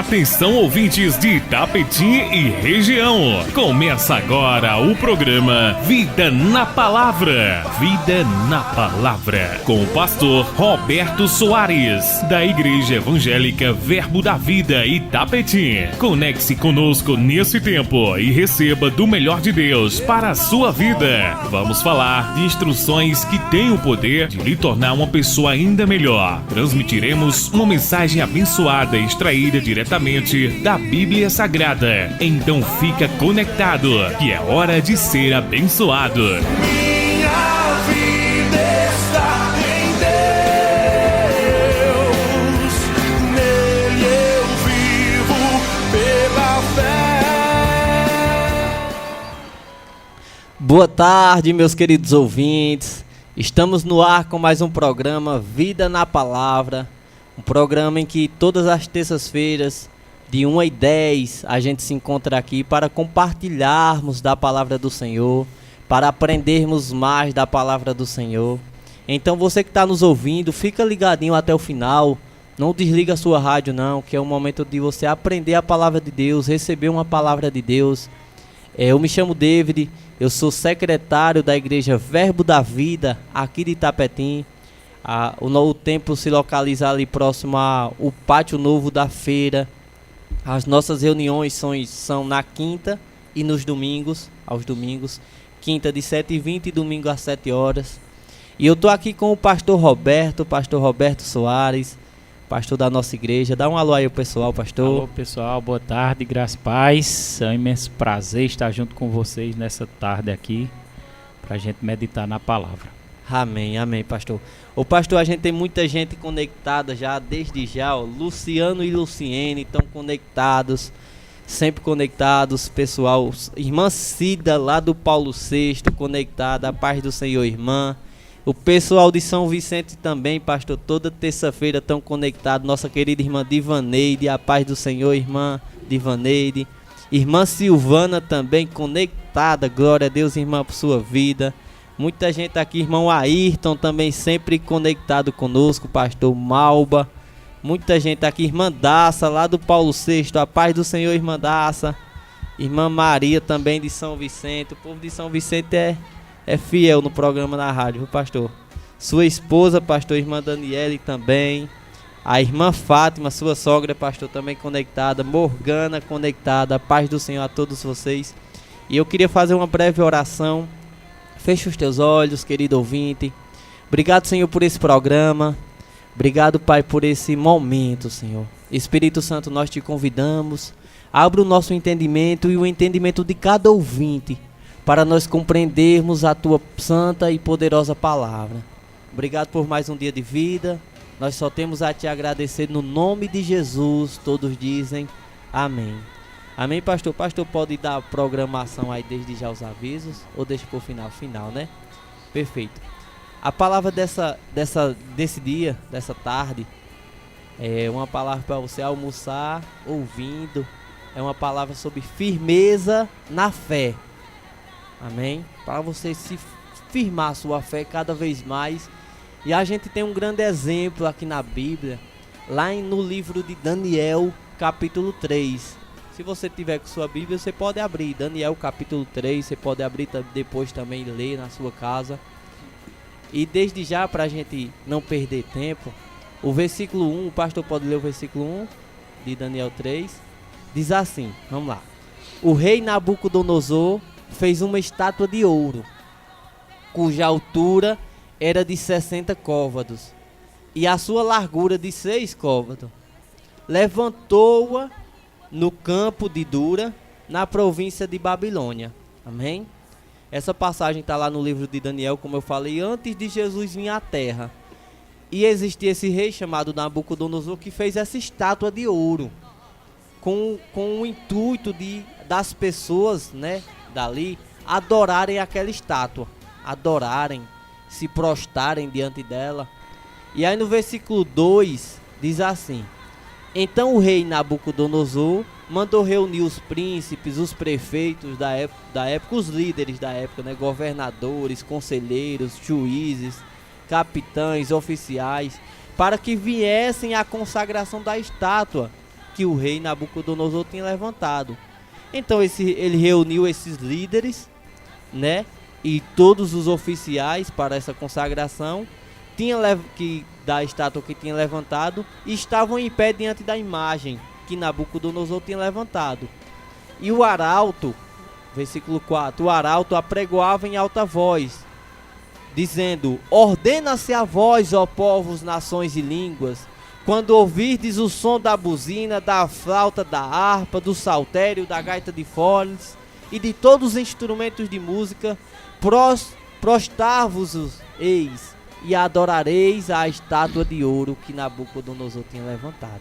Atenção, ouvintes de Itapetim e região. Começa agora o programa Vida na Palavra. Vida na Palavra. Com o pastor Roberto Soares, da Igreja Evangélica Verbo da Vida Itapetim. Conecte-se conosco nesse tempo e receba do melhor de Deus para a sua vida. Vamos falar de instruções que têm o poder de lhe tornar uma pessoa ainda melhor. Transmitiremos uma mensagem abençoada extraída diretamente da Bíblia Sagrada. Então fica conectado, que é hora de ser abençoado. Minha vida está em Deus, nele eu vivo pela fé. Boa tarde, meus queridos ouvintes. Estamos no ar com mais um programa Vida na Palavra. Um programa em que todas as terças-feiras, de 1h10, a gente se encontra aqui para compartilharmos da palavra do Senhor, para aprendermos mais da palavra do Senhor. Então você que está nos ouvindo, fica ligadinho até o final. Não desliga a sua rádio não, que é o momento de você aprender a palavra de Deus, receber uma palavra de Deus. Eu me chamo David, eu sou secretário da Igreja Verbo da Vida, aqui de Itapetim. O templo se localiza ali próximo ao pátio novo da feira. As nossas reuniões são na quinta e nos domingos, aos domingos. Quinta de 7h20 e domingo às 7 horas. E eu estou aqui com o pastor Roberto Soares, pastor da nossa igreja. Dá um alô aí ao pessoal, pastor. Alô pessoal, boa tarde, graça e paz. É um imenso prazer estar junto com vocês nessa tarde aqui, para a gente meditar na palavra. Amém, amém, pastor. Ô pastor, a gente tem muita gente conectada já, desde já, ó. Luciano e Luciene estão conectados, sempre conectados, pessoal. Irmã Cida, lá do Paulo VI, conectada, a paz do Senhor, irmã. O pessoal de São Vicente também, pastor, toda terça-feira estão conectados. Nossa querida irmã Divaneide, a paz do Senhor, irmã Divaneide. Irmã Silvana também conectada, glória a Deus, irmã, por sua vida. Muita gente aqui, irmão Ayrton também sempre conectado conosco, pastor Malba. Muita gente aqui, irmã Daça, lá do Paulo VI, a paz do Senhor, irmã Daça. Irmã Maria também de São Vicente. O povo de São Vicente é fiel no programa na rádio, viu, pastor? Sua esposa, pastor, irmã Daniele também. A irmã Fátima, sua sogra, pastor, também conectada. Morgana conectada, a paz do Senhor a todos vocês. E eu queria fazer uma breve oração. Feche os teus olhos, querido ouvinte. Obrigado, Senhor, por esse programa. Obrigado, Pai, por esse momento, Senhor. Espírito Santo, nós te convidamos. Abra o nosso entendimento e o entendimento de cada ouvinte, para nós compreendermos a tua santa e poderosa palavra. Obrigado por mais um dia de vida. Nós só temos a te agradecer no nome de Jesus. Todos dizem amém. Amém, pastor? Pastor, pode dar a programação aí desde já os avisos? Ou deixa por final, né? Perfeito. A palavra desse dia, dessa tarde, é uma palavra para você almoçar ouvindo. É uma palavra sobre firmeza na fé. Amém? Para você se firmar a sua fé cada vez mais. E a gente tem um grande exemplo aqui na Bíblia, lá no livro de Daniel, capítulo 3. Se você tiver com sua Bíblia, você pode abrir Daniel capítulo 3, você pode abrir depois também ler na sua casa. E desde já, para a gente não perder tempo, o versículo 1, o pastor pode ler o versículo 1 de Daniel 3, diz assim, vamos lá. O rei Nabucodonosor fez uma estátua de ouro, cuja altura era de 60 côvados e a sua largura de 6 côvados. Levantou-a no campo de Dura, na província de Babilônia. Amém? Essa passagem está lá no livro de Daniel, como eu falei, antes de Jesus vir à terra. E existia esse rei chamado Nabucodonosor que fez essa estátua de ouro, com o intuito das pessoas, né, dali, adorarem aquela estátua, adorarem, se prostrarem diante dela. E aí no versículo 2 diz assim: então o rei Nabucodonosor mandou reunir os príncipes, os prefeitos da época, os líderes da época, né, governadores, conselheiros, juízes, capitães, oficiais, para que viessem à consagração da estátua que o rei Nabucodonosor tinha levantado. Então ele reuniu esses líderes, né, e todos os oficiais para essa consagração da estátua que tinha levantado, e estavam em pé diante da imagem que Nabucodonosor tinha levantado. E o arauto, versículo 4, o arauto apregoava em alta voz, dizendo: ordena-se a vós, ó povos, nações e línguas, quando ouvirdes o som da buzina, da flauta, da harpa, do saltério, da gaita de foles e de todos os instrumentos de música, prostrar-vos eis e adorareis a estátua de ouro que Nabucodonosor tinha levantado.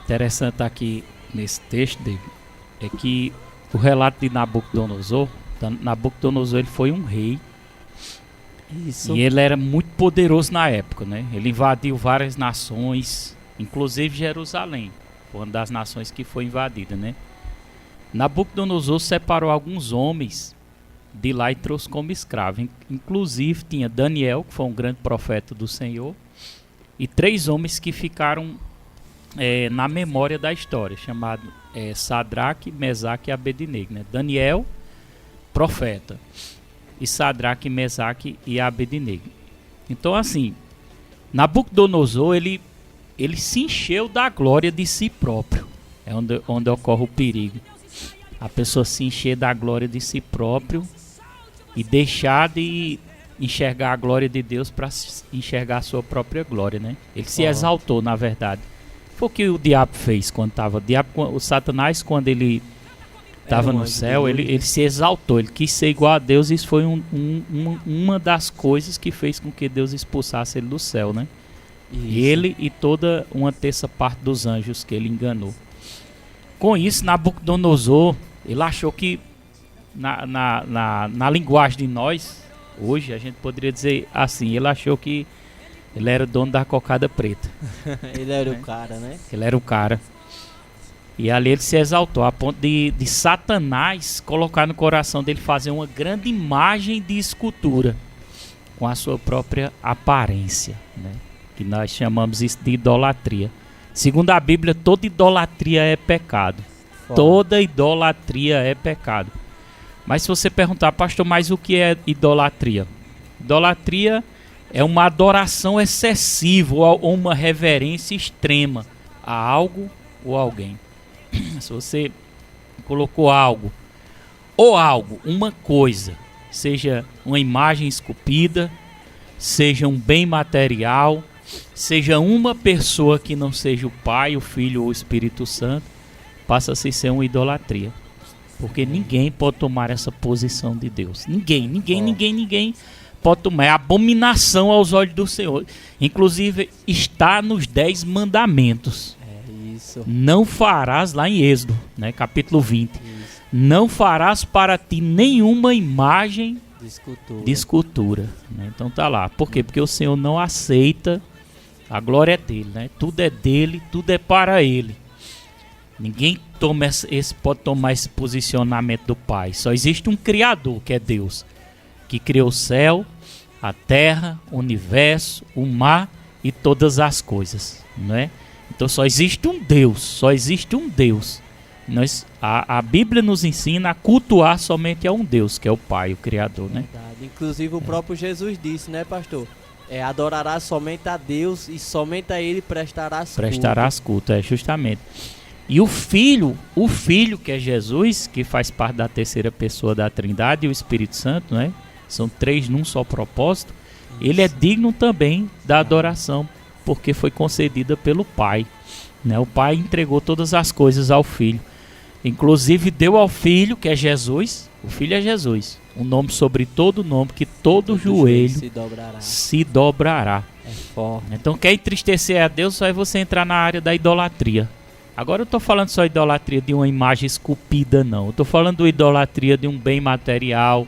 Interessante aqui nesse texto dele é que o relato de Nabucodonosor, ele foi um rei. Isso. E ele era muito poderoso na época, né? Ele invadiu várias nações, inclusive Jerusalém, foi uma das nações que foi invadida, né? Nabucodonosor separou alguns homens de lá e trouxe como escravo. Inclusive tinha Daniel, que foi um grande profeta do Senhor, e 3 homens que ficaram na memória da história, chamado Sadraque, Mesaque e Abednego, né? Daniel, profeta, e Sadraque, Mesaque e Abednego. Então, assim, Nabucodonosor, ele se encheu da glória de si próprio. É onde ocorre o perigo. A pessoa se encher da glória de si próprio e deixar de enxergar a glória de Deus para enxergar a sua própria glória, né? Ele se exaltou, na verdade. Foi o que o diabo fez quando estava. O Satanás, quando ele estava no céu, ele se exaltou, ele quis ser igual a Deus, e isso foi uma das coisas que fez com que Deus expulsasse ele do céu, né? Isso. Ele e toda uma terça parte dos anjos que ele enganou. Com isso, Nabucodonosor, ele achou que, na linguagem de nós, hoje, a gente poderia dizer assim, ele achou que ele era dono da cocada preta. Ele era o cara, né? Ele era o cara. E ali ele se exaltou, a ponto de Satanás colocar no coração dele fazer uma grande imagem de escultura com a sua própria aparência, né? Que nós chamamos isso de idolatria. Segundo a Bíblia, toda idolatria é pecado. Toda idolatria é pecado. Mas se você perguntar, pastor, mas o que é idolatria? Idolatria é uma adoração excessiva ou uma reverência extrema a algo ou alguém. Se você colocou algo, uma coisa, seja uma imagem esculpida, seja um bem material, seja uma pessoa que não seja o Pai, o Filho ou o Espírito Santo, passa a ser uma idolatria. Porque ninguém pode tomar essa posição de Deus. Ninguém pode tomar. É abominação aos olhos do Senhor. Inclusive está nos 10 mandamentos. Isso. Não farás, lá em Êxodo, né, capítulo 20. Isso. Não farás para ti nenhuma imagem de escultura. Né? Então tá lá. Por quê? Porque o Senhor não aceita. A glória é dele, né? Tudo é dele, tudo é para ele. Ninguém pode tomar esse posicionamento do Pai. Só existe um Criador, que é Deus, que criou o céu, a terra, o universo, o mar e todas as coisas, não é? Então só existe um Deus, A Bíblia nos ensina a cultuar somente a um Deus, que é o Pai, o Criador, né? Verdade. Inclusive o próprio Jesus disse, né, pastor? Adorará somente a Deus e somente a Ele prestarás culto, justamente. E o Filho que é Jesus, que faz parte da terceira pessoa da Trindade, e o Espírito Santo, né? São 3 num só propósito. Isso. Ele é digno também da adoração, porque foi concedida pelo Pai, né? O Pai entregou todas as coisas ao Filho. Inclusive deu ao Filho, que é Jesus, o Filho é Jesus, um nome sobre todo nome, que todo joelho se dobrará. É forte. Então quer entristecer a Deus, só é você entrar na área da idolatria. Agora eu estou falando só idolatria de uma imagem esculpida, não. Eu estou falando de idolatria de um bem material,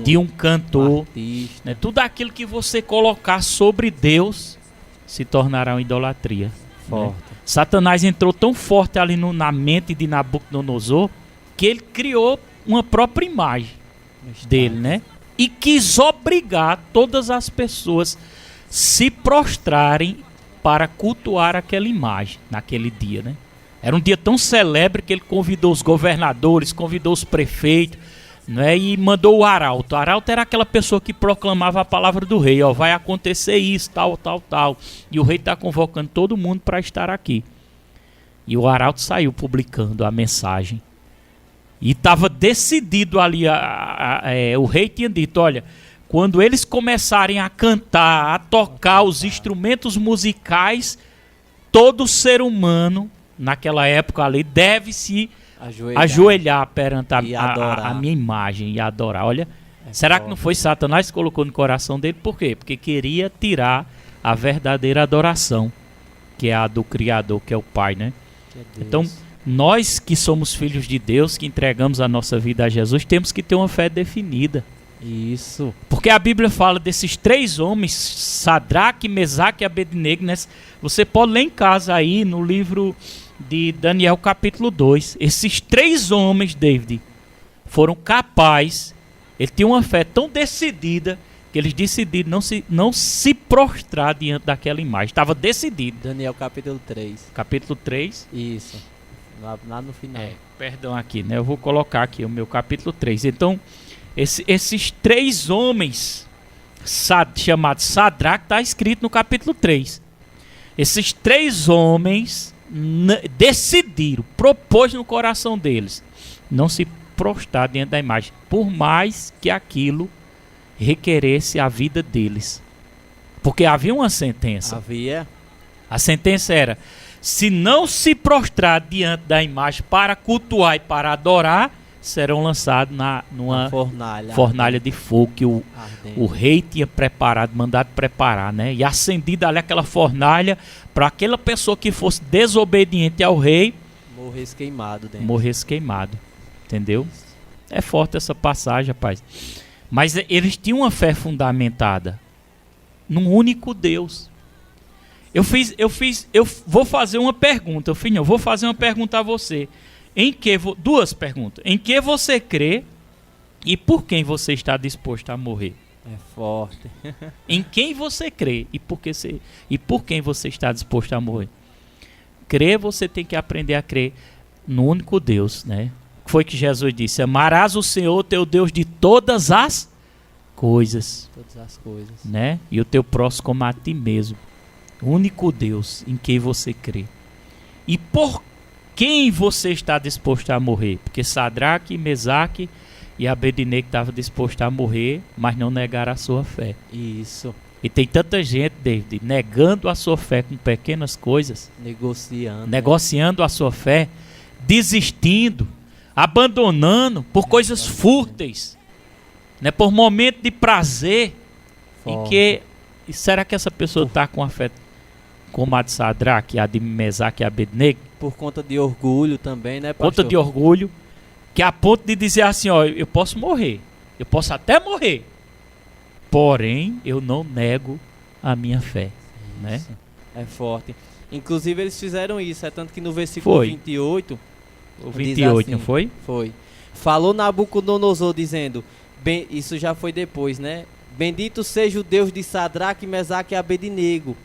de um cantor, artista, né? Tudo aquilo que você colocar sobre Deus se tornará uma idolatria. Forte. Né? Satanás entrou tão forte ali na mente de Nabucodonosor que ele criou uma própria imagem dele, né? E quis obrigar todas as pessoas se prostrarem para cultuar aquela imagem naquele dia, né? Era um dia tão celebre que ele convidou os governadores, convidou os prefeitos, né, e mandou o arauto. O arauto era aquela pessoa que proclamava a palavra do rei. Ó, vai acontecer isso, tal, tal, tal. E o rei está convocando todo mundo para estar aqui. E o arauto saiu publicando a mensagem. E estava decidido ali, o rei tinha dito, olha, quando eles começarem a cantar, a tocar os instrumentos musicais, todo ser humano, naquela época ali, deve se ajoelhar perante a minha imagem e adorar. Olha, será que não foi Satanás que colocou no coração dele? Por quê? Porque queria tirar a verdadeira adoração, que é a do Criador, que é o Pai, né? Então, nós que somos filhos de Deus, que entregamos a nossa vida a Jesus, temos que ter uma fé definida. Isso. Porque a Bíblia fala desses 3 homens, Sadraque, Mesaque e Abednego, né? Você pode ler em casa aí no livro de Daniel capítulo 2. Esses 3 homens, David, foram capazes, eles tinham uma fé tão decidida, que eles decidiram não se prostrar diante daquela imagem. Estava decidido. Daniel capítulo 3. Capítulo 3. Isso. Lá no final. Perdão aqui, né? Eu vou colocar aqui o meu capítulo 3. Então, esses 3 homens chamados Sadraque, está escrito no capítulo 3. Esses 3 homens decidiram, propôs no coração deles, não se prostrar diante da imagem, por mais que aquilo requeresse a vida deles. Porque havia uma sentença. Havia. A sentença era: se não se prostrar diante da imagem para cultuar e para adorar, serão lançados numa fornalha de fogo que o rei tinha preparado, mandado preparar, né? E acendida ali aquela fornalha para aquela pessoa que fosse desobediente ao rei morresse queimado dentro. Morresse queimado. Entendeu? É forte essa passagem, rapaz. Mas eles tinham uma fé fundamentada num único Deus. Eu vou fazer uma pergunta, eu vou fazer uma pergunta a você. Duas perguntas. Em que você crê e por quem você está disposto a morrer? É forte. Em quem você crê e por quem você está disposto a morrer? Crer, você tem que aprender a crer no único Deus, né? Foi que Jesus disse: amarás o Senhor teu Deus de todas as coisas. Todas as coisas. Né? E o teu próximo como a ti mesmo. O único Deus em quem você crê. E por quem você está disposto a morrer? Porque Sadraque, Mesaque e Abednego estavam dispostos a morrer, mas não negaram a sua fé. Isso. E tem tanta gente, David, negando a sua fé com pequenas coisas. Negociando a sua fé, desistindo, abandonando por coisas fúteis, né? Por momento de prazer. E será que essa pessoa está com a fé como a de Sadraque, a de Mesaque e Abednego? Por conta de orgulho também, né, pastor? Conta de orgulho, que a ponto de dizer assim, ó, eu posso morrer, eu posso até morrer, porém eu não nego a minha fé, né? É forte. Inclusive eles fizeram isso, é tanto que no versículo 28... O 28, assim, não foi? Foi. Falou Nabucodonosor dizendo, isso já foi depois, né? Bendito seja o Deus de Sadraque, Mesaque e Abednego,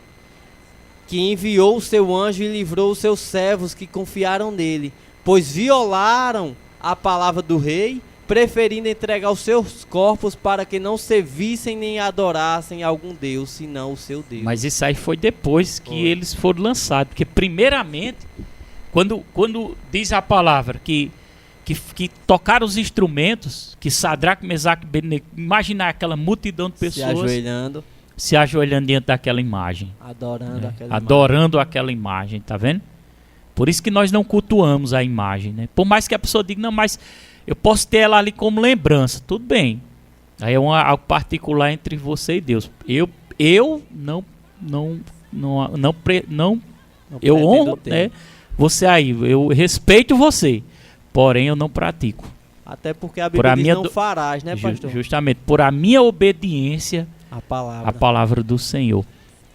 que enviou o seu anjo e livrou os seus servos que confiaram nele, pois violaram a palavra do rei, preferindo entregar os seus corpos para que não servissem nem adorassem algum Deus, senão o seu Deus. Mas isso aí foi depois que eles foram lançados, porque primeiramente, quando diz a palavra que tocaram os instrumentos, que Sadraque, Mesaque e Abednego, imaginar aquela multidão de pessoas se ajoelhando diante daquela imagem, adorando aquela imagem, tá vendo? Por isso que nós não cultuamos a imagem, né? Por mais que a pessoa diga, não, mas eu posso ter ela ali como lembrança, tudo bem. Aí é algo particular entre você e Deus. Eu eu honro, né? Você aí, eu respeito você, porém eu não pratico. Até porque a Bíblia diz não farás, né, pastor? Justamente, por a minha obediência à palavra do Senhor,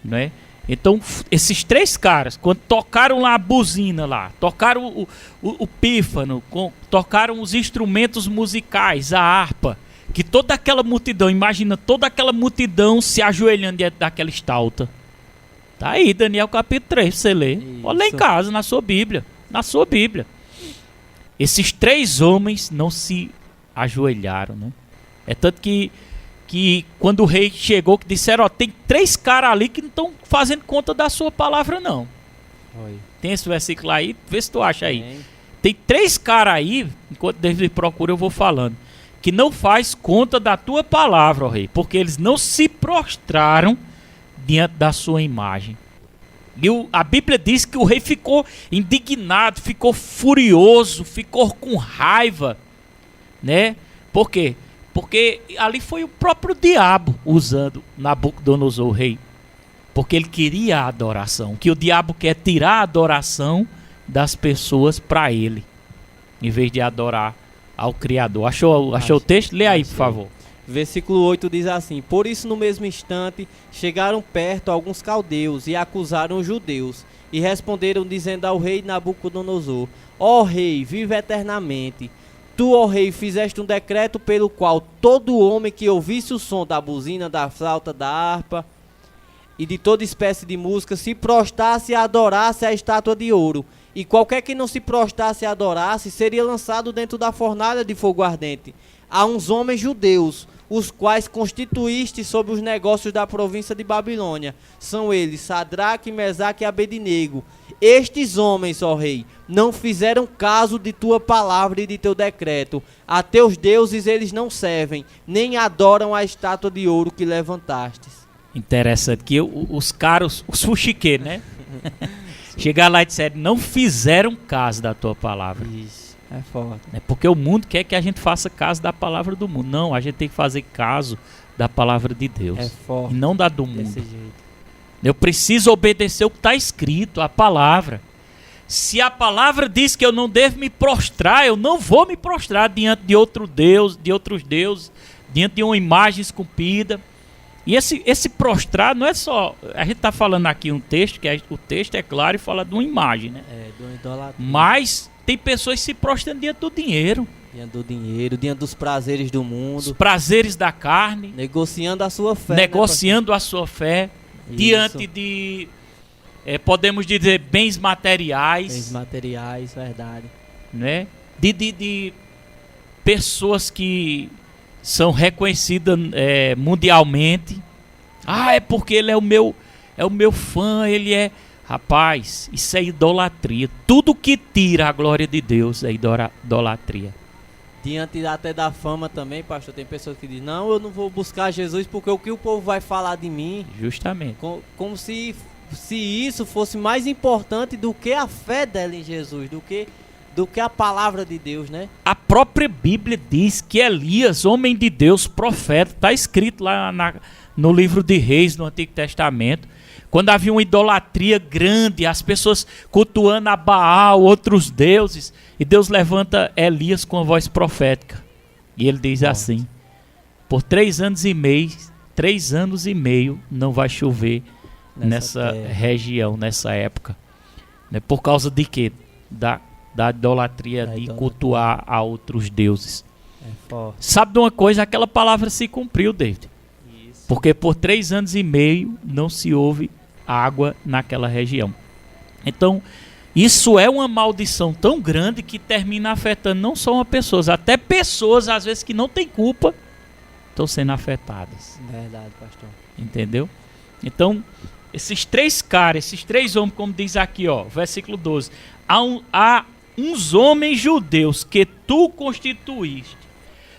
né? Então, esses 3 caras, quando tocaram lá a buzina lá, tocaram o pífano, tocaram os instrumentos musicais, a harpa, que toda aquela multidão, imagina toda aquela multidão se ajoelhando diante daquela estalta. Tá aí, Daniel capítulo 3, pra você ler. Pode ler em casa, na sua Bíblia. na sua Bíblia. Esses 3 homens não se ajoelharam, né? É tanto que quando o rei chegou, que disseram, ó, tem 3 caras ali que não estão fazendo conta da sua palavra, não. Oi. Tem esse versículo aí? Vê se tu acha aí. Tem. Tem 3 caras aí, enquanto David procura eu vou falando, que não faz conta da tua palavra, ó rei, porque eles não se prostraram diante da sua imagem. E a Bíblia diz que o rei ficou indignado, ficou furioso, ficou com raiva, né? Por quê? Porque ali foi o próprio diabo usando Nabucodonosor, o rei. Porque ele queria a adoração. Que o diabo quer tirar a adoração das pessoas para ele, em vez de adorar ao Criador. Achou o texto? Lê aí, por favor. Versículo 8 diz assim: Por isso no mesmo instante chegaram perto alguns caldeus e acusaram os judeus, e responderam dizendo ao rei Nabucodonosor: Ó rei, vive eternamente. Tu, ó rei, fizeste um decreto pelo qual todo homem que ouvisse o som da buzina, da flauta, da harpa e de toda espécie de música se prostrasse e adorasse a estátua de ouro. E qualquer que não se prostrasse e adorasse seria lançado dentro da fornalha de fogo ardente. Há uns homens judeus, os quais constituíste sobre os negócios da província de Babilônia. São eles Sadraque, Mesaque e Abednego. Estes homens, ó rei, não fizeram caso de tua palavra e de teu decreto. A teus deuses eles não servem, nem adoram a estátua de ouro que levantastes. Interessante que os caras, os fuxiqueiros, né? Chegaram lá e disseram, não fizeram caso da tua palavra. Isso, é forte. É porque o mundo quer que a gente faça caso da palavra do mundo. Não, a gente tem que fazer caso da palavra de Deus. É forte. E não da do Desse mundo. jeito. Eu preciso obedecer o que está escrito, a palavra. Se a palavra diz que eu não devo me prostrar, eu não vou me prostrar diante de outro Deus, de outros deuses, diante de uma imagem esculpida. E esse prostrar não é só... A gente está falando aqui um texto, o texto é claro e fala de uma imagem, né? É, do idolatria. Mas tem pessoas que se prostram diante do dinheiro. Diante do dinheiro, diante dos prazeres do Os mundo. prazeres da carne. Negociando a sua fé. Negociando a sua fé. Isso. Diante de... podemos dizer, bens materiais. Bens materiais, verdade. Né? De pessoas que são reconhecidas mundialmente. Ah, é porque ele é o meu fã, ele é... Rapaz, isso é idolatria. Tudo que tira a glória de Deus é idolatria. Diante até da fama também, pastor, tem pessoas que dizem, não, eu não vou buscar Jesus porque o que o povo vai falar de mim... Justamente. Como se isso fosse mais importante do que a fé dela em Jesus, do que a palavra de Deus, né? A própria Bíblia diz que Elias, homem de Deus, profeta, está escrito lá no livro de Reis, no Antigo Testamento, quando havia uma idolatria grande, as pessoas cultuando a Baal, outros deuses, e Deus levanta Elias com a voz profética. E ele diz assim, por 3 anos e meio não vai chover nessa região, nessa época. Né? Por causa de quê? Da idolatria, de cultuar a outros deuses. É forte. Sabe de uma coisa? Aquela palavra se cumpriu, David. Isso. Porque por 3 anos e meio não se houve água naquela região. Então, isso é uma maldição tão grande que termina afetando não só uma pessoa, até pessoas, às vezes, que não têm culpa, estão sendo afetadas. Verdade, pastor. Entendeu? Então, esses 3 caras, esses 3 homens, como diz aqui, ó, versículo 12. Há uns homens judeus que tu constituíste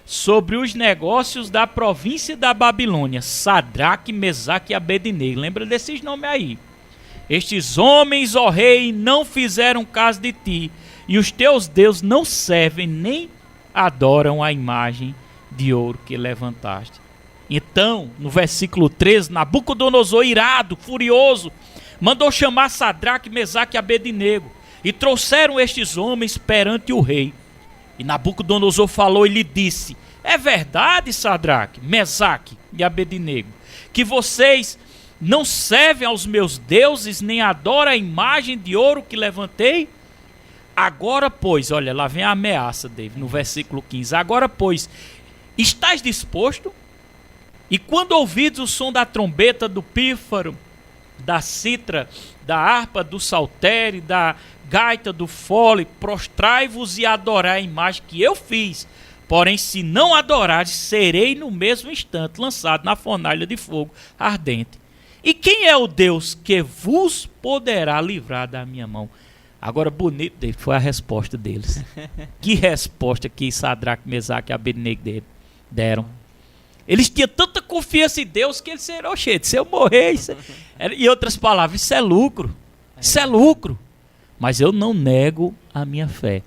sobre os negócios da província da Babilônia, Sadraque, Mesaque e Abednego. Lembra desses nomes aí? Estes homens, ó rei, não fizeram caso de ti, e os teus deuses não servem nem adoram a imagem de ouro que levantaste. Então, no versículo 13, Nabucodonosor, irado, furioso, mandou chamar Sadraque, Mesaque e Abednego, e trouxeram estes homens perante o rei. E Nabucodonosor falou e lhe disse, é verdade, Sadraque, Mesaque e Abednego, que vocês não servem aos meus deuses, nem adoram a imagem de ouro que levantei? Agora, pois, olha, lá vem a ameaça, David, no versículo 15. Agora, pois, estás disposto? E quando ouvides o som da trombeta, do pífaro, da citra, da harpa, do saltério, da gaita, do fole, prostrai-vos e adorai a imagem que eu fiz. Porém, se não adorares, serei no mesmo instante lançado na fornalha de fogo ardente. E quem é o Deus que vos poderá livrar da minha mão? Agora, bonito, David, foi a resposta deles. Que resposta que Sadraque, Mesaque e Abednego deram. Eles tinham tanta confiança em Deus que eles disseram, oxê, se eu morrer... Em outras palavras, isso é lucro. Isso é lucro. Mas eu não nego a minha fé.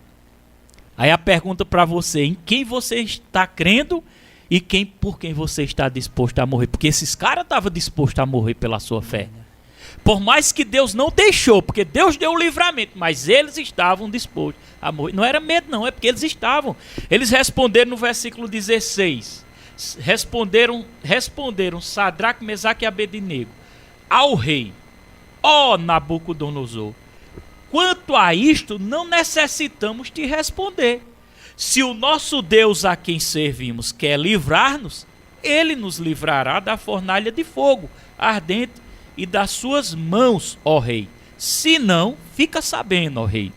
Aí a pergunta para você, em quem você está crendo e por quem você está disposto a morrer? Porque esses caras estavam dispostos a morrer pela sua fé. Por mais que Deus não deixou, porque Deus deu o livramento, mas eles estavam dispostos a morrer. Não era medo não, é porque eles estavam. Eles responderam no versículo 16. Responderam Sadraque, Mesaque e Abednego ao rei: ó Nabucodonosor, quanto a isto não necessitamos te responder. Se o nosso Deus a quem servimos quer livrar-nos, ele nos livrará da fornalha de fogo ardente e das suas mãos, ó rei. Se não, fica sabendo, ó rei,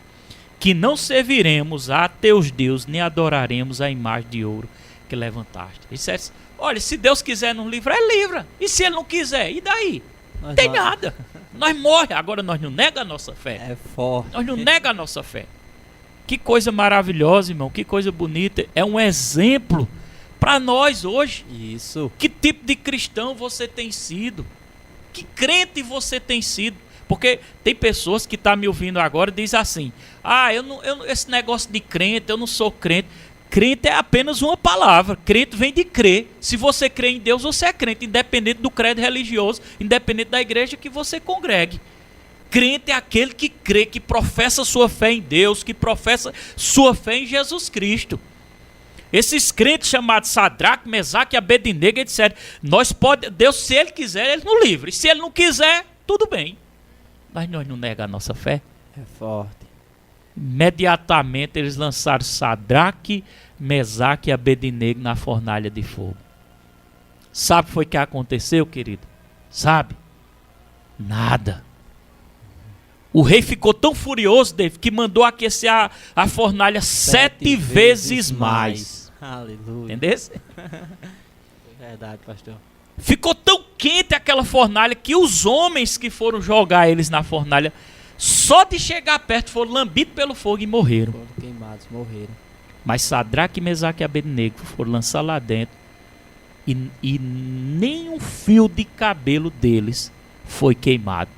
que não serviremos a teus deuses, nem adoraremos a imagem de ouro que levantaste. Ele disse, olha, se Deus quiser nos livrar, ele livra. E se ele não quiser, e daí? Não tem nada. Nós morremos. Agora nós não nega a nossa fé. É forte. Nós não nega a nossa fé. Que coisa maravilhosa, irmão. Que coisa bonita. É um exemplo para nós hoje. Isso. Que tipo de cristão você tem sido? Que crente você tem sido? Porque tem pessoas que estão me ouvindo agora e dizem assim: ah, esse negócio de crente, eu não sou crente. Crente é apenas uma palavra. Crente vem de crer. Se você crê em Deus, você é crente, independente do credo religioso, independente da igreja que você congregue. Crente é aquele que crê, que professa sua fé em Deus, que professa sua fé em Jesus Cristo. Esses crentes chamados Sadraque, Mesaque e Abednego, etc. Deus, se ele quiser, ele nos livre. Se ele não quiser, tudo bem. Mas nós não negamos a nossa fé. É forte. Imediatamente eles lançaram Sadraque, Mesaque e Abednego na fornalha de fogo. Sabe o que foi que aconteceu, querido? Sabe? Nada. O rei ficou tão furioso, David, que mandou aquecer a fornalha 7 vezes mais. Aleluia. Entendeu? Verdade, pastor. Ficou tão quente aquela fornalha que os homens que foram jogar eles na fornalha, só de chegar perto, foram lambidos pelo fogo e morreram. Foram queimados, morreram. Mas Sadraque, Mesaque e Abednego foram lançar lá dentro e nem um fio de cabelo deles foi queimado.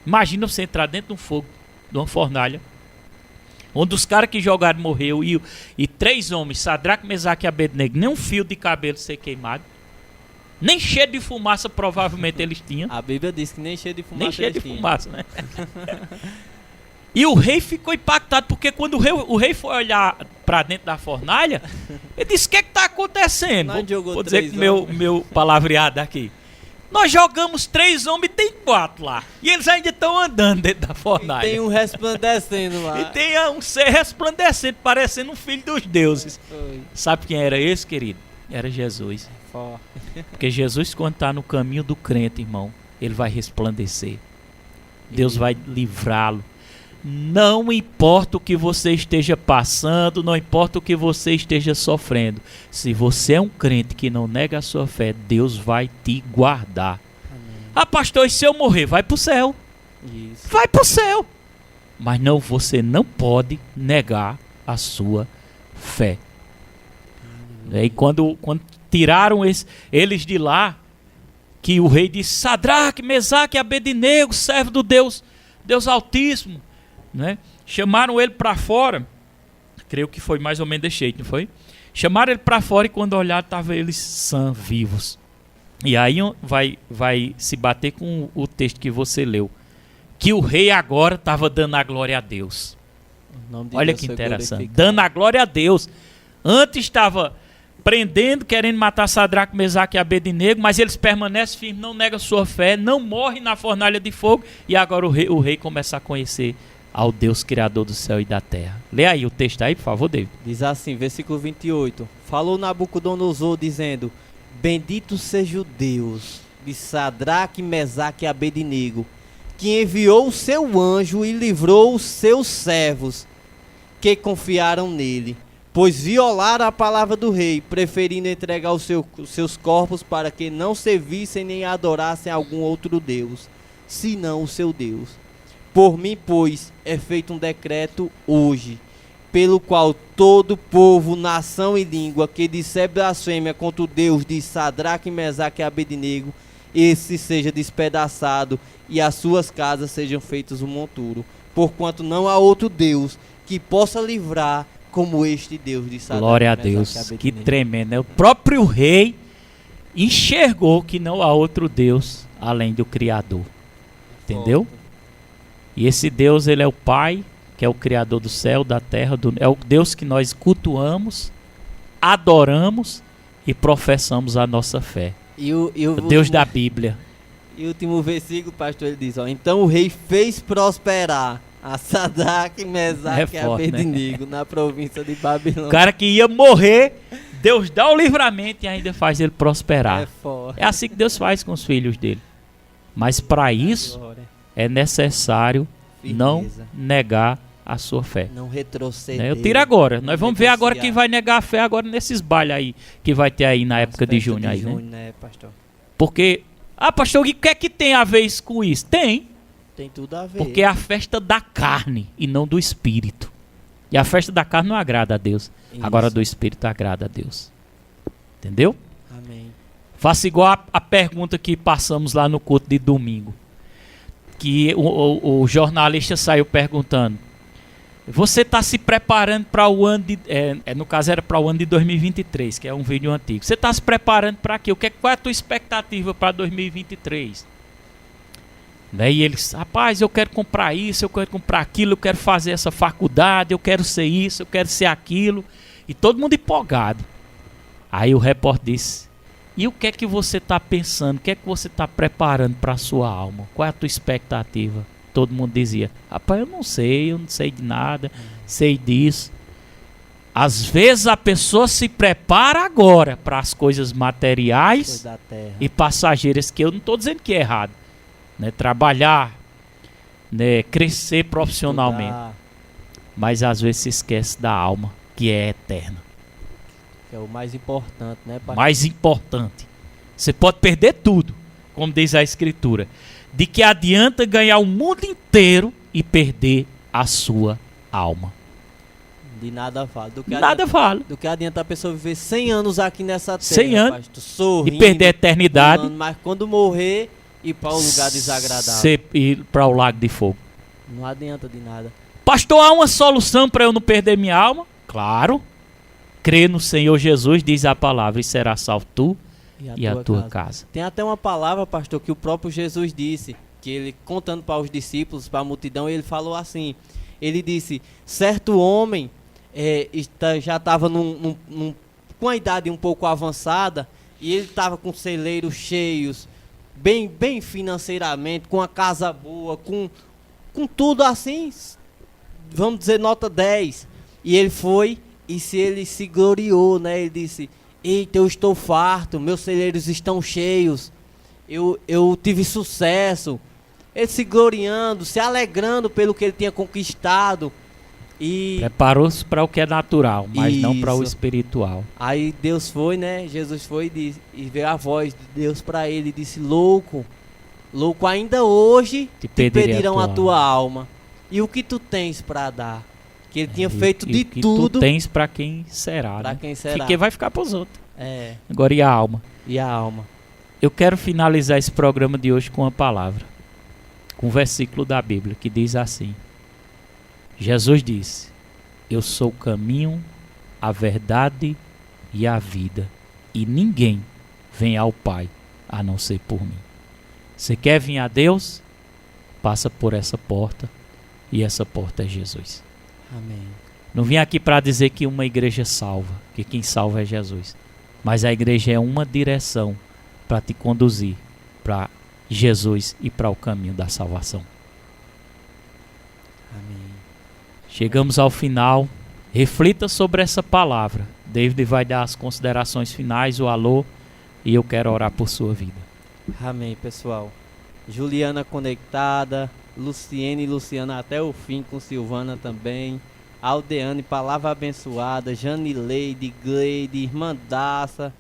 Imagina você entrar dentro de um fogo, de uma fornalha, onde os caras que jogaram morreu e 3 homens, Sadraque, Mesaque e Abednego, nem um fio de cabelo ser queimado. Nem cheio de fumaça provavelmente eles tinham. A Bíblia diz que nem cheio de fumaça. Nem cheio de fumaça, né? E o rei ficou impactado, porque quando o rei foi olhar para dentro da fornalha, ele disse: o que está acontecendo? Vou dizer que meu palavreado aqui. Nós jogamos 3 homens e tem 4 lá. E eles ainda estão andando dentro da fornalha. E tem um resplandecendo lá. E tem um ser resplandecendo, parecendo um filho dos deuses. Foi. Sabe quem era esse, querido? Era Jesus. Porque Jesus, quando está no caminho do crente, irmão, ele vai resplandecer. Deus vai livrá-lo. Não importa o que você esteja passando, não importa o que você esteja sofrendo. Se você é um crente que não nega a sua fé, Deus vai te guardar. Amém. Ah, pastor, e se eu morrer? Vai para o céu. Isso. Vai para o céu. Mas não, você não pode negar a fé. E quando tiraram eles de lá, que o rei disse: Sadraque, Mesaque e Abednego, servo do Deus Altíssimo, né? Chamaram ele para fora. Creio que foi mais ou menos desse jeito, não foi? Chamaram ele para fora e quando olharam, estavam eles sãos, vivos. E aí vai se bater com o texto que você leu, que o rei agora estava dando a glória a Deus. Olha que interessante, dando a glória a Deus. Antes estava prendendo, querendo matar Sadraque, Mesaque e Abednego, mas eles permanecem firmes, não negam sua fé, não morrem na fornalha de fogo, e agora o rei começa a conhecer ao Deus Criador do céu e da terra. Lê aí o texto aí, por favor, David. Diz assim, versículo 28. Falou Nabucodonosor, dizendo: Bendito seja o Deus de Sadraque, Mesaque e Abednego, que enviou o seu anjo e livrou os seus servos que confiaram nele, pois violaram a palavra do rei, preferindo entregar os seus corpos para que não servissem nem adorassem algum outro Deus, senão o seu Deus. Por mim, pois, é feito um decreto hoje, pelo qual todo povo, nação e língua que disser blasfêmia contra o Deus de Sadraque, Mesaque e Abednego, esse seja despedaçado e as suas casas sejam feitas um monturo, porquanto não há outro Deus que possa livrar como este Deus de Sadraque, Glória a Mesaque e Deus, Abednego. que tremendo, né? O próprio rei enxergou que não há outro Deus além do Criador, entendeu? E esse Deus, ele é o Pai, que é o Criador do céu, da terra, é o Deus que nós cultuamos, adoramos e professamos a nossa fé. O Deus da Bíblia. E o último versículo, pastor, ele diz, ó, então o rei fez prosperar a Sadraque, Mesaque e Abednego na província de Babilônia. O cara que ia morrer, Deus dá o livramento e ainda faz ele prosperar. É forte. É assim que Deus faz com os filhos dele. Mas para isso é necessário não Firmeza. negar a sua fé. Não retroceder. Eu tiro agora. Nós vamos ver agora negociar. quem vai negar a fé agora nesses bailes aí que vai ter aí na época de Festa junho aí, né? né, pastor? Porque, pastor, o que é que tem a ver isso com isso? Tem, Tem tudo a ver. porque é a festa da carne e não do espírito. E a festa da carne não agrada a Deus. Isso. Agora a do espírito agrada a Deus. Entendeu? Amém. Faça igual a pergunta que passamos lá no culto de domingo. Que o jornalista saiu perguntando: você está se preparando para o ano de... no caso era para o ano de 2023, que é um vídeo antigo. Você está se preparando para quê? Qual é a tua expectativa para 2023? Daí eles, rapaz, eu quero comprar isso, eu quero comprar aquilo, eu quero fazer essa faculdade, eu quero ser isso, eu quero ser aquilo. E todo mundo empolgado. Aí o repórter disse: e o que é que você está pensando? O que é que você está preparando para a sua alma? Qual é a tua expectativa? Todo mundo dizia: rapaz, eu não sei de nada, sei disso. Às vezes a pessoa se prepara agora para as coisas materiais Coisa da terra. e passageiras, que eu não estou dizendo que é errado, né? Trabalhar, né? Crescer profissionalmente, Estudar, mas às vezes se esquece da alma, que é eterna. que é o mais importante, né, pastor? Mais importante, você pode perder tudo, como diz a Escritura. De que adianta ganhar o mundo inteiro e perder a sua alma? De nada vale. Nada vale. Do que adianta a pessoa viver 100 anos aqui nessa terra, 100 anos, pastor, sorrindo, e perder a eternidade, pulando, mas quando morrer, ir para um lugar desagradável. você ir para o lago de fogo. Não adianta de nada. Pastor, há uma solução para eu não perder minha alma? Claro. Crê no Senhor Jesus, diz a palavra, e será salvo tu e a tua casa. Tem até uma palavra, pastor, que o próprio Jesus disse, que ele, contando para os discípulos, para a multidão, ele falou assim, ele disse, certo homem já estava com a idade um pouco avançada, e ele estava com celeiros cheios, bem financeiramente, com a casa boa, com tudo assim, vamos dizer, nota 10. E ele foi, e ele se gloriou, né? Ele disse: eita, eu estou farto, meus celeiros estão cheios, eu tive sucesso. Ele se gloriando, se alegrando pelo que ele tinha conquistado. E preparou-se para o que é natural, mas não para o Isso. espiritual. aí Deus foi, né? Jesus foi e veio a voz de Deus para ele e disse: louco, ainda hoje Te te pedirei pedirão a tua alma. E o que tu tens para dar? Que ele tinha feito E de o que tudo tu tens para quem será, para né? quem será. Porque vai ficar para os outros. É, Agora, e a alma? e a alma. Eu quero finalizar esse programa de hoje com uma palavra, com um versículo da Bíblia que diz assim: Jesus disse: eu sou o caminho, a verdade e a vida, e ninguém vem ao Pai a não ser por mim. Você quer vir a Deus? Passa por essa porta, e essa porta é Jesus. Amém. Não vim aqui para dizer que uma igreja salva, que quem salva é Jesus, mas a igreja é uma direção para te conduzir para Jesus e para o caminho da salvação. Amém. Chegamos ao final. Reflita sobre essa palavra. David vai dar as considerações finais, o alô, e eu quero orar por sua vida. Amém, pessoal. Juliana conectada, Luciene e Luciana até o fim, com Silvana também. Aldeane, palavra abençoada. Janileide, Gleide, Irmã Daça.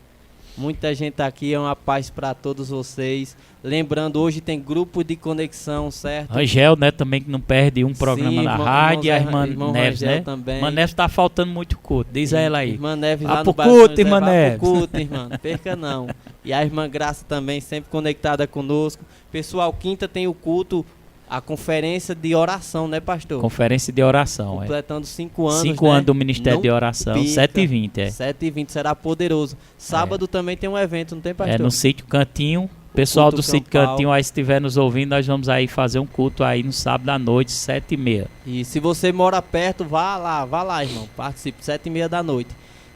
Muita gente aqui, é uma paz para todos vocês. Lembrando, hoje tem grupo de conexão, certo? Angel, né, também que não perde um programa na rádio. E a irmã Neves, Rangel né? também. Irmã Neves tá faltando muito culto, diz a ela aí. Irmã Neves Vá lá pro no bairro São culto, José, irmã vá pro Neves. culto, irmã, não perca não. E a irmã Graça também, sempre conectada conosco. Pessoal, quinta tem o culto, a conferência de oração, né, pastor? Conferência de oração, Completando 5 anos, 5 né? anos do Ministério Não de Oração, perca. 7h20, 7h20 será poderoso. Sábado também tem um evento, não tem, pastor? É no Sítio Cantinho. Pessoal culto do Sítio campal. Cantinho aí, se estiver nos ouvindo, nós vamos aí fazer um culto aí no sábado à noite, 7h30. E se você mora perto, vá lá, irmão. Participe, 7h30 da noite.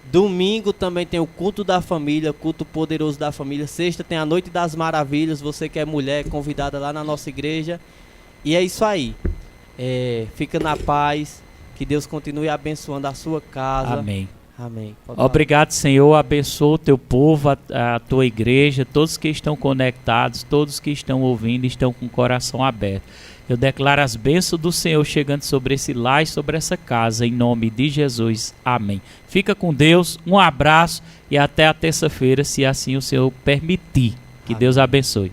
Domingo também tem o culto da família, culto poderoso da família. Sexta tem a Noite das Maravilhas. Você que é mulher, é convidada lá na nossa igreja. E é isso aí. Fica na paz. Que Deus continue abençoando a sua casa. Amém. Amém. Pode falar. Obrigado, Senhor. Abençoa o teu povo, a tua igreja, todos que estão conectados, todos que estão ouvindo, estão com o coração aberto. Eu declaro as bênçãos do Senhor chegando sobre esse lar e sobre essa casa, em nome de Jesus. Amém. Fica com Deus, um abraço e até a terça-feira, se assim o Senhor permitir. Que Amém. Deus abençoe.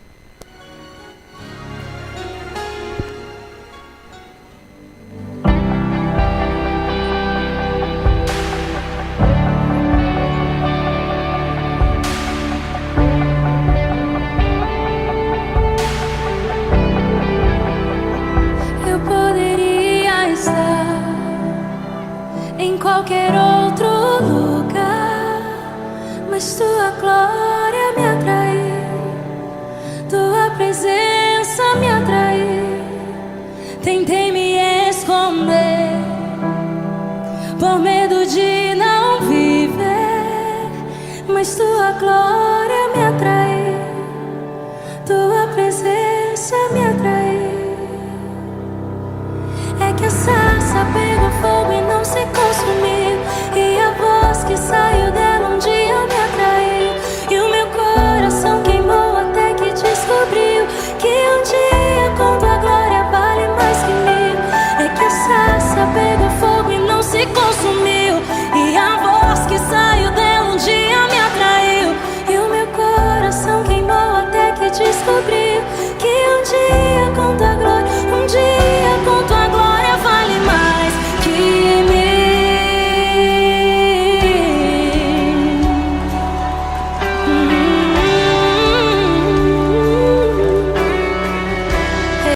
Eu poderia estar em qualquer outro lugar, mas tua glória me atraiu, tua presença me atraiu. Tentei me esconder por medo de não viver, mas tua glória me atraiu, tua presença me atraiu. É que a sarça pega fogo e não se consumiu.